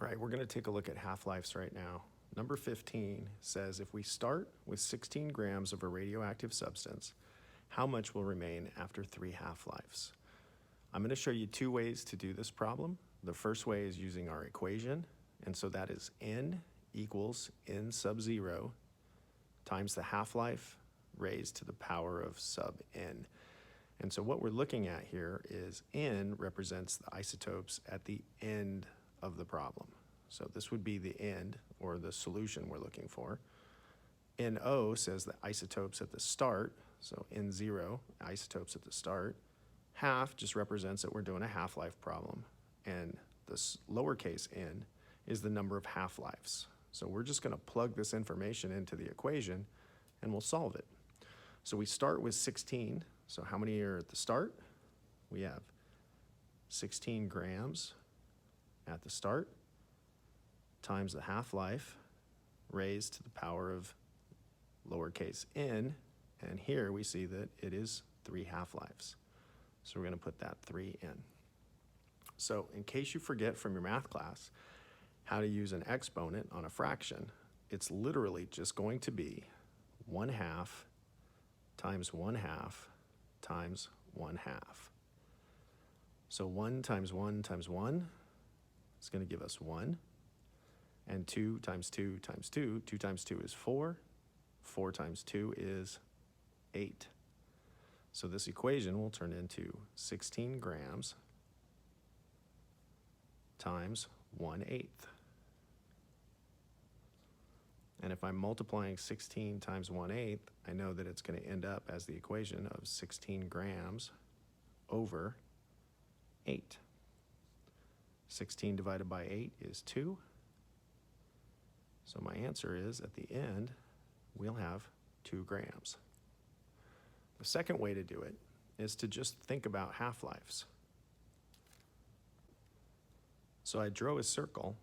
All right, we're going to take a look at half-lives right now. Number 15 says if we start with 16 grams of a radioactive substance, how much will remain after 3 half-lives? I'm going to show you 2 ways to do this problem. The first way is using our equation, and so that is N equals N sub 0 times the half-life raised to the power of sub N. And so what we're looking at here is N represents the isotopes at the end of the problem. So this would be the end, or the solution we're looking for. NO says the isotopes at the start, so N0, isotopes at the start. Half just represents that we're doing a half-life problem, and this lowercase n is the number of half-lives. So we're just going to plug this information into the equation, and we'll solve it. So we start with 16. So how many are at the start? We have 16 grams at the start times the half-life raised to the power of lowercase n, and here we see that it is 3 half-lives. So we're going to put that 3 in. So in case you forget from your math class how to use an exponent on a fraction, it's literally just going to be 1/2 times 1/2 times 1/2. So 1 times 1 times 1 is going to give us 1. And 2 times 2 times 2, 2 times 2 is 4. 4 times 2 is 8. So this equation will turn into 16 grams times 1/8. And if I'm multiplying 16 times 1/8, I know that it's going to end up as the equation of 16 grams over 8. 16 divided by 8 is 2. So my answer is, at the end, we'll have 2 grams. The second way to do it is to just think about half-lives. So I drew a circle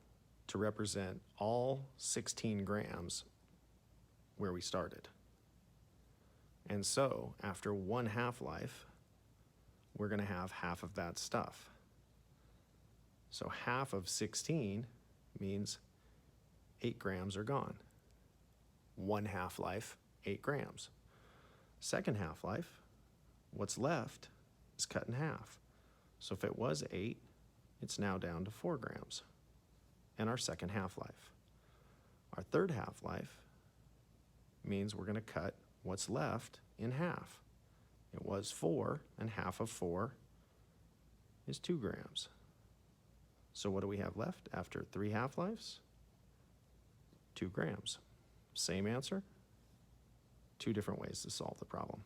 to represent all 16 grams where we started. And so after 1 half-life, we're going to have half of that stuff. So half of 16 means 8 grams are gone. 1 half-life, 8 grams. Second half-life, what's left is cut in half. So if it was 8, it's now down to 4 grams. And our second half-life. Our third half-life means we're going to cut what's left in half. It was 4, and half of 4 is 2 grams. So what do we have left after 3 half-lives? 2 grams. Same answer, 2 different ways to solve the problem.